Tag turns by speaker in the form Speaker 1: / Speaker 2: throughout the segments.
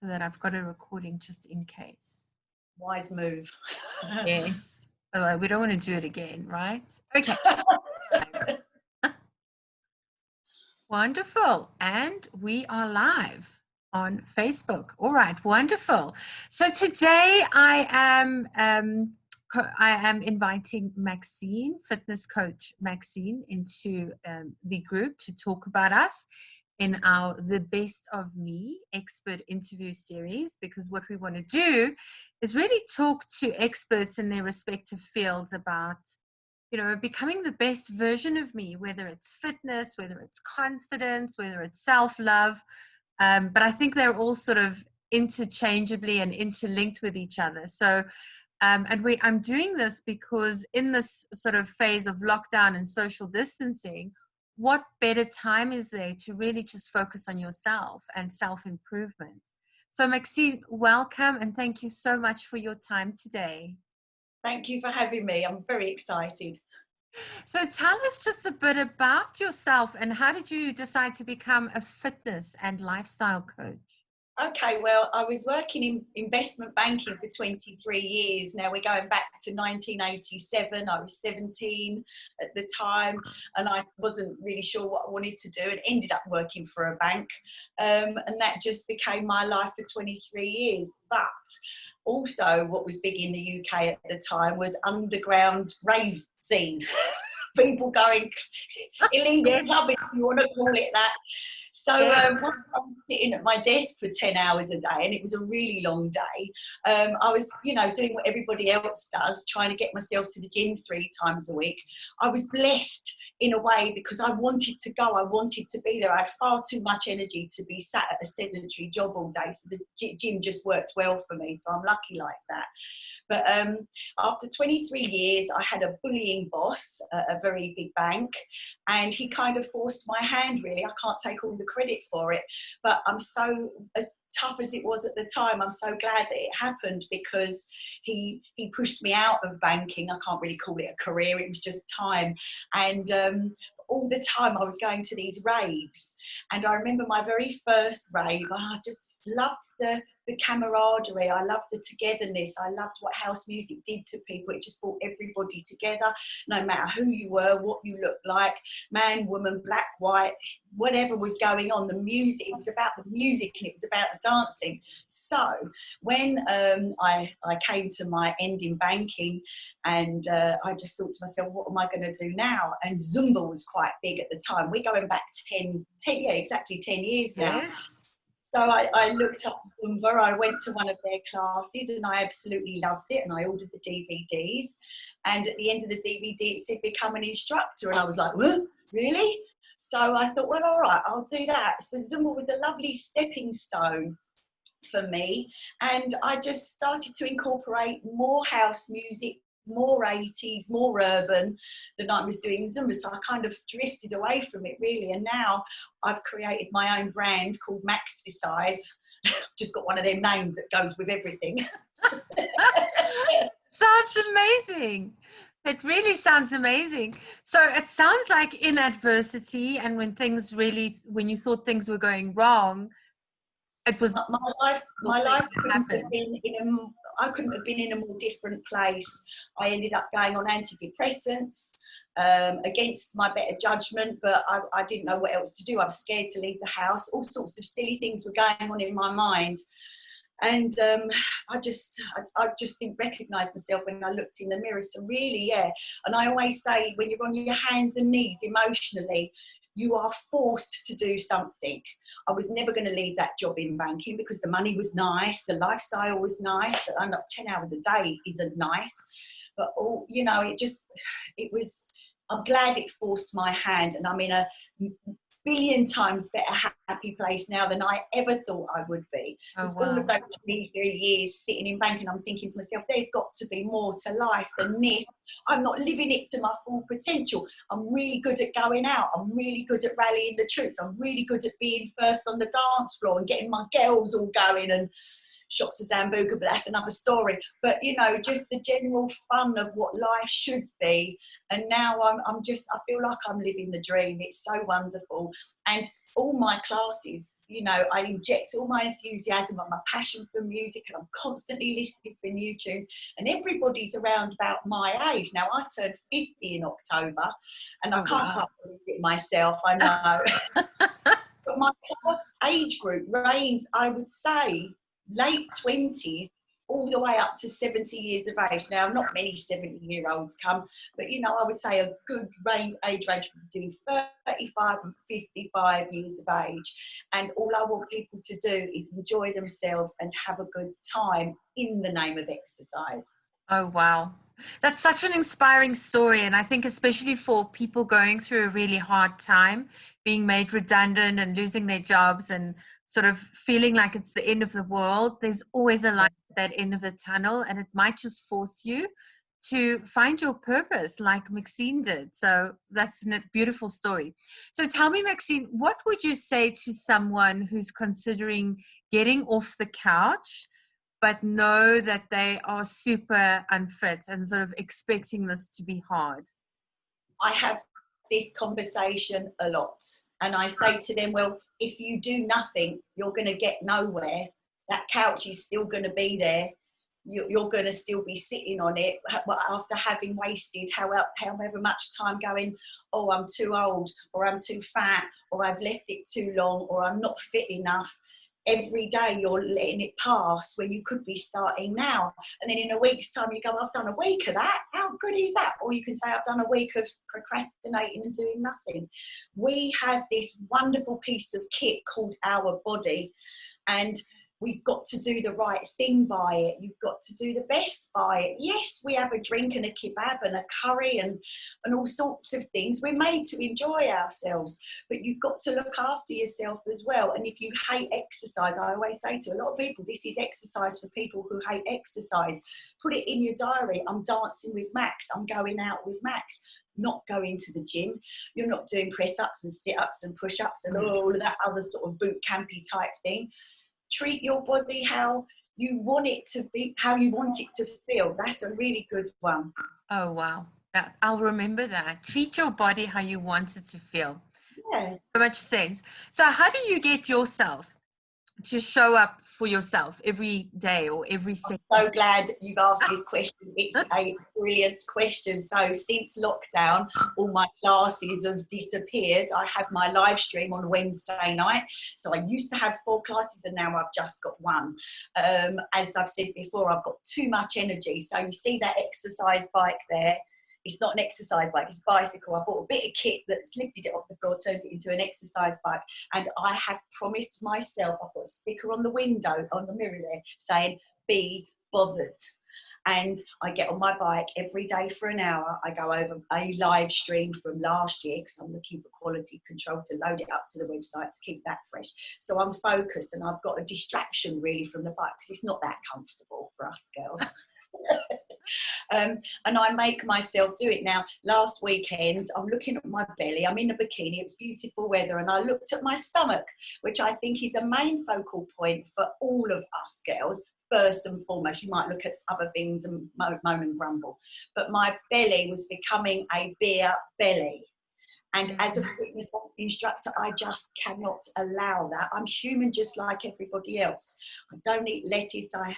Speaker 1: so that I've got a recording just in case.
Speaker 2: Wise move.
Speaker 1: Yes. Otherwise, we don't want to do it again, right? Okay. Wonderful. And we are live on Facebook. All right. Wonderful. So today I am inviting Maxine, fitness coach Maxine, into the group to talk about us in our The Best of Me expert interview series, because what we want to do is really talk to experts in their respective fields about, you know, becoming the best version of me, whether it's fitness, whether it's confidence, whether it's self-love. But I think they're all sort of interchangeably and interlinked with each other. So, I'm doing this because in this sort of phase of lockdown and social distancing, what better time is there to really just focus on yourself and self-improvement? So Maxine, welcome, and thank you so much for your time today.
Speaker 2: Thank you for having me. I'm very excited.
Speaker 1: So tell us just a bit about yourself, and how did you decide to become a fitness and lifestyle coach?
Speaker 2: Okay, well, I was working in investment banking for 23 years. Now we're going back to 1987. I was 17 at the time, and I wasn't really sure what I wanted to do, and ended up working for a bank. And that just became my life for 23 years. But also what was big in the UK at the time was underground rave scene. People going illegal
Speaker 1: Yes.
Speaker 2: clubbing, if you want to call it that. So
Speaker 1: Yes.
Speaker 2: once I was sitting at my desk for 10 hours a day, and it was a really long day, I was, doing what everybody else does, trying to get myself to the gym 3 times a week. I was blessed in a way because I wanted to go, I wanted to be there. I had far too much energy to be sat at a sedentary job all day, so the gym just worked well for me, so I'm lucky like that. But after 23 years, I had a bullying boss at a very big bank, and he kind of forced my hand, really. I can't take all the credit for it, but I'm so, as tough as it was at the time, I'm so glad that it happened, because he pushed me out of banking. I can't really call it a career, it was just time. And all the time I was going to these raves, and I remember my very first rave, I just loved the camaraderie, I loved the togetherness, I loved what house music did to people. It just brought everybody together, no matter who you were, what you looked like, man, woman, black, white, whatever was going on. The music, it was about the music, and it was about the dancing. So when I came to my end in banking, and I just thought to myself, what am I going to do now? And Zumba was quite big at the time. We're going back to 10 exactly 10 years now.
Speaker 1: Yes.
Speaker 2: So I looked up Zumba, I went to one of their classes, and I absolutely loved it, and I ordered the DVDs, and at the end of the DVD it said become an instructor, and I was like, what? Really? So I thought, well, all right, I'll do that. So Zumba was a lovely stepping stone for me, and I just started to incorporate more house music, more 80s, more urban than I was doing Zumba. So I kind of drifted away from it, really, and now I've created my own brand called Maxine. Just got one of them names that goes with everything.
Speaker 1: Sounds amazing. It really sounds amazing. So it sounds like in adversity, and when you thought things were going wrong, it was
Speaker 2: My life couldn't
Speaker 1: happened.
Speaker 2: have been I couldn't have been in a more different place. I ended up going on antidepressants against my better judgment, but I didn't know what else to do. I was scared to leave the house. All sorts of silly things were going on in my mind. And I just didn't recognise myself when I looked in the mirror. So really, yeah. And I always say, when you're on your hands and knees emotionally, you are forced to do something. I was never going to leave that job in banking because the money was nice, the lifestyle was nice. I'm not 10 hours a day isn't nice, but I'm glad it forced my hand, and I'm in a billion times better happy place now than I ever thought I would be. Because all of those 23 years sitting in banking, I'm thinking to myself, there's got to be more to life than this. I'm not living it to my full potential. I'm really good at going out. I'm really good at rallying the troops. I'm really good at being first on the dance floor and getting my girls all going and shots of Zambuca, but that's another story. But just the general fun of what life should be. And now I feel like I'm living the dream. It's so wonderful. And all my classes you know, I inject all my enthusiasm and my passion for music, and I'm constantly listening for new tunes. And everybody's around about my age. Now, I turned 50 in October, and I
Speaker 1: Oh,
Speaker 2: can't
Speaker 1: wow.
Speaker 2: quite believe it myself, I know. But my class age group ranges, I would say, late 20s all the way up to 70 years of age. Now, not many 70-year-olds come, but, you know, I would say a good age range between 35 and 55 years of age. And all I want people to do is enjoy themselves and have a good time in the name of exercise.
Speaker 1: Oh, wow. That's such an inspiring story. And I think especially for people going through a really hard time, being made redundant and losing their jobs and sort of feeling like it's the end of the world, there's always a light at that end of the tunnel, and it might just force you to find your purpose like Maxine did. So that's a beautiful story. So tell me, Maxine, what would you say to someone who's considering getting off the couch but know that they are super unfit and sort of expecting this to be hard?
Speaker 2: I have this conversation a lot, and I say to them, well, if you do nothing, you're going to get nowhere. That couch is still going to be there. You're going to still be sitting on it after having wasted however much time going, oh, I'm too old, or I'm too fat, or I've left it too long, or I'm not fit enough. Every day you're letting it pass when you could be starting now. And then in a week's time you go, I've done a week of that. How good is that? Or you can say, I've done a week of procrastinating and doing nothing. We have this wonderful piece of kit called our body, and we've got to do the right thing by it. You've got to do the best by it. Yes, we have a drink and a kebab and a curry and all sorts of things. We're made to enjoy ourselves, but you've got to look after yourself as well. And if you hate exercise, I always say to a lot of people, this is exercise for people who hate exercise. Put it in your diary. I'm dancing with Max. I'm going out with Max. Not going to the gym. You're not doing press-ups and sit-ups and push-ups and all of that other sort of boot campy type thing. Treat your body how you want it to be, how you want it to feel. That's a really good one.
Speaker 1: Oh, wow. I'll remember that. Treat your body how you want it to feel.
Speaker 2: Yeah.
Speaker 1: So much sense. So how do you get yourself to show up for yourself every day or every second?
Speaker 2: I'm so glad you've asked this question. It's a brilliant question. So since lockdown, all my classes have disappeared. I have my live stream on Wednesday night. So I used to have 4 classes and now I've just got 1. As I've said before, I've got too much energy. So you see that exercise bike there. It's not an exercise bike, it's a bicycle. I bought a bit of kit that's lifted it off the floor, turned it into an exercise bike. And I have promised myself, I've got a sticker on the window, on the mirror there, saying, be bothered. And I get on my bike every day for an hour. I go over a live stream from last year because I'm looking for quality control to load it up to the website to keep that fresh. So I'm focused and I've got a distraction really from the bike because it's not that comfortable for us girls. And I make myself do it. Now, last weekend, I'm looking at my belly. I'm in a bikini. It was beautiful weather. And I looked at my stomach, which I think is a main focal point for all of us girls. First and foremost, you might look at other things and moan and grumble. But my belly was becoming a beer belly. And as a fitness instructor, I just cannot allow that. I'm human just like everybody else. I don't eat lettuce. I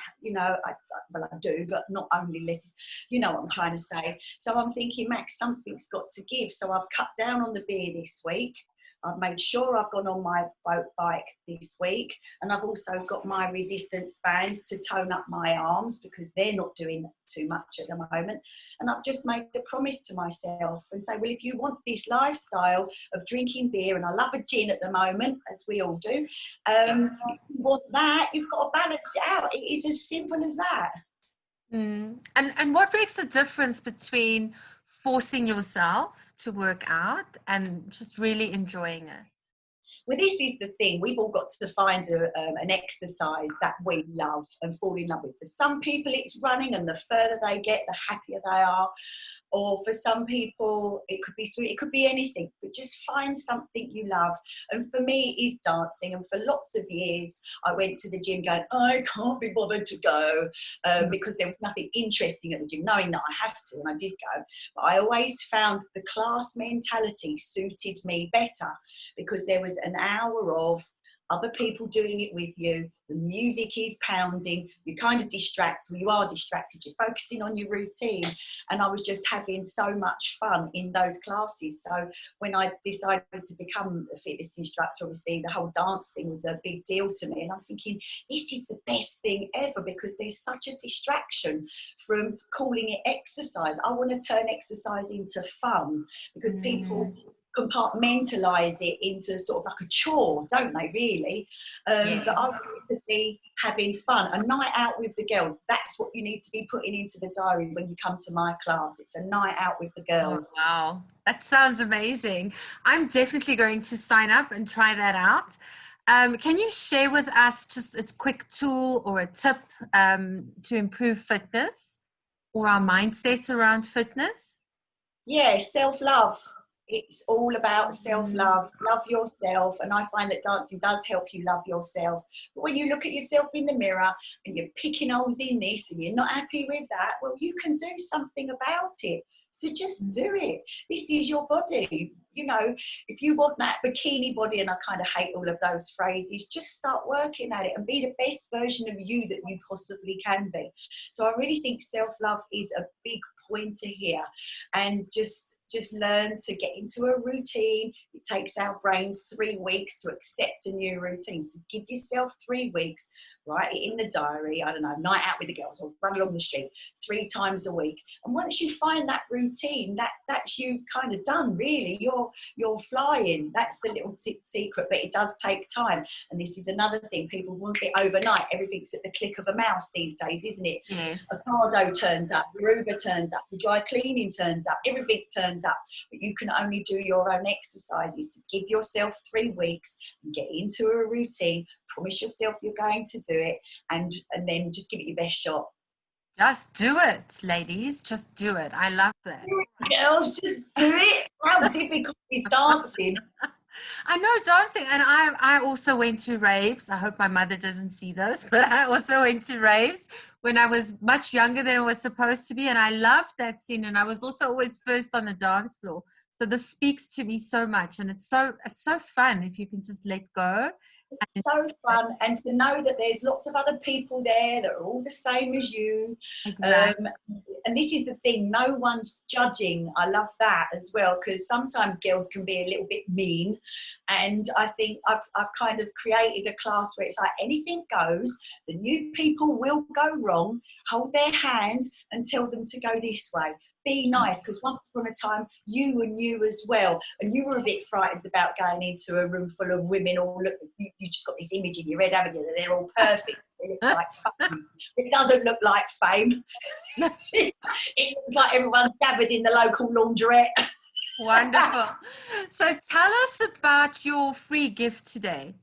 Speaker 2: do, but not only lettuce. You know what I'm trying to say. So I'm thinking, Max, something's got to give. So I've cut down on the beer this week. I've made sure I've gone on my boat bike this week, and I've also got my resistance bands to tone up my arms because they're not doing too much at the moment. And I've just made a promise to myself and say, well, if you want this lifestyle of drinking beer, and I love a gin at the moment, as we all do, if you want that, you've got to balance it out. It is as simple as that.
Speaker 1: And what makes the difference between forcing yourself to work out and just really enjoying it?
Speaker 2: Well, this is the thing. We've all got to find an exercise that we love and fall in love with. For some people, it's running, and the further they get, the happier they are. Or for some people, it could be sweet, it could be anything, but just find something you love. And for me, it is dancing. And for lots of years, I went to the gym going, I can't be bothered to go because there was nothing interesting at the gym, knowing that I have to, and I did go. But I always found the class mentality suited me better because there was an hour of other people doing it with you, the music is pounding, you kind of you are distracted, you're focusing on your routine. And I was just having so much fun in those classes. So when I decided to become a fitness instructor, obviously the whole dance thing was a big deal to me. And I'm thinking, this is the best thing ever, because there's such a distraction from calling it exercise. I want to turn exercise into fun, because people compartmentalize it into sort of like a chore, don't they, really?
Speaker 1: Yes.
Speaker 2: But I want it to be having fun, a night out with the girls. That's what you need to be putting into the diary when you come to my class. It's a night out with the girls.
Speaker 1: Oh, wow, that sounds amazing. I'm definitely going to sign up and try that out. Can you share with us just a quick tool or a tip to improve fitness or our mindsets around fitness?
Speaker 2: Yeah, self-love. It's all about self-love. Love yourself. And I find that dancing does help you love yourself. But when you look at yourself in the mirror and you're picking holes in this and you're not happy with that, well, you can do something about it. So just do it. This is your body. You know, if you want that bikini body, and I kind of hate all of those phrases, just start working at it and be the best version of you that you possibly can be. So I really think self-love is a big pointer here. And just learn to get into a routine. It takes our brains 3 weeks to accept a new routine. So give yourself 3 weeks, write it in the diary, I don't know, night out with the girls or run along the street 3 times a week. And once you find that routine, that's you kind of done, really. You're flying. That's the little secret, but it does take time. And this is another thing, people want it overnight. Everything's at the click of a mouse these days, isn't it?
Speaker 1: Yes.
Speaker 2: A cardo turns up, your Uber turns up, the dry cleaning turns up, everything turns up. But you can only do your own exercises. So give yourself 3 weeks and get into a routine. Promise yourself you're going to do it, and then just give it your best shot.
Speaker 1: Just do it, ladies. Just do it. I love that.
Speaker 2: Girls, just do it. How difficult is dancing?
Speaker 1: I know dancing, and I also went to raves. I hope my mother doesn't see this, but I also went to raves when I was much younger than I was supposed to be, and I loved that scene. And I was also always first on the dance floor. So this speaks to me so much, and it's so fun if you can just let go.
Speaker 2: It's so fun, and to know that there's lots of other people there that are all the same as you.
Speaker 1: Exactly.
Speaker 2: And this is the thing, no one's judging. I love that as well, because sometimes girls can be a little bit mean, and I think I've kind of created a class where it's like anything goes. The new people will go wrong, hold their hands and tell them to go this way. Be nice, because once upon a time you knew as well, and you were a bit frightened about going into a room full of women. All look, you just got this image in your head, haven't you, that they're all perfect. It looks like fame. It doesn't look like fame. It looks like everyone's gathered in the local laundrette.
Speaker 1: Wonderful. So tell us about your free gift today.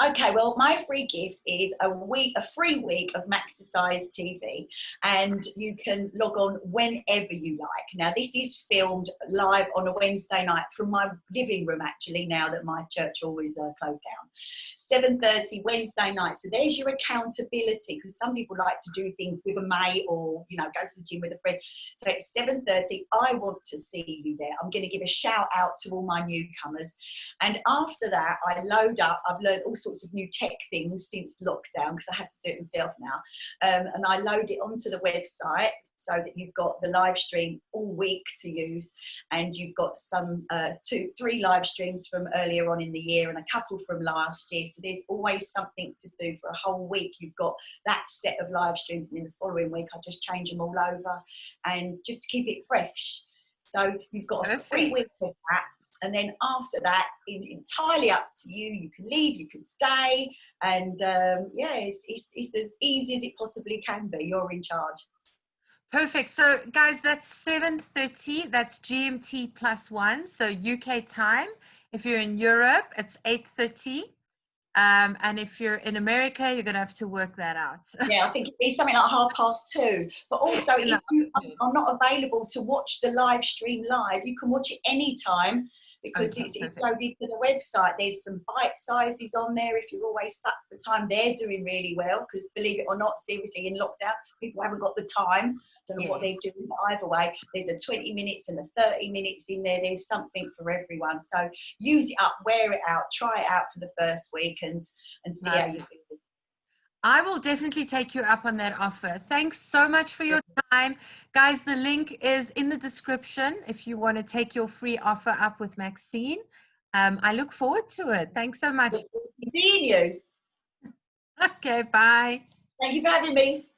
Speaker 2: Okay, well, my free gift is a free week of Maxercise TV, and you can log on whenever you like. Now, this is filmed live on a Wednesday night from my living room, actually, now that my church always closed down. 7:30 Wednesday night. So there's your accountability, because some people like to do things with a mate or, you know, go to the gym with a friend. So it's 7:30. I want to see you there. I'm going to give a shout out to all my newcomers. And after that, I load up. I've learned all sorts of new tech things since lockdown, because I have to do it myself now. And I load it onto the website so that you've got the live stream all week to use. And you've got some 3 live streams from earlier on in the year and a couple from last year. So there's always something to do for a whole week. You've got that set of live streams, and in the following week I just change them all over, and just to keep it fresh. So you've got 3 weeks of that. And then after that, it's entirely up to you. You can leave, you can stay, and yeah, it's as easy as it possibly can be. You're in charge.
Speaker 1: Perfect. So guys, that's 7:30. That's GMT +1. So UK time. If you're in Europe, it's 8:30. And if you're in America, you're going to have to work that out.
Speaker 2: Yeah, I think it'd be something like 2:30. But also, if you are not available to watch the live stream live, you can watch it anytime because
Speaker 1: Okay,
Speaker 2: it's
Speaker 1: perfect.
Speaker 2: loaded to the website. There's some bite sizes on there if you're always stuck for time. They're doing really well because, believe it or not, seriously, in lockdown, people haven't got the time. Don't know what they're doing. Either way, there's a 20 minutes and a 30 minutes in there. There's something for everyone. So use it up, wear it out, try it out for the first week and see how you feel.
Speaker 1: I will definitely take you up on that offer. Thanks so much for your time. Guys, the link is in the description if you want to take your free offer up with Maxine. I look forward to it. Thanks so much.
Speaker 2: Seeing you.
Speaker 1: Okay, bye.
Speaker 2: Thank you for having me.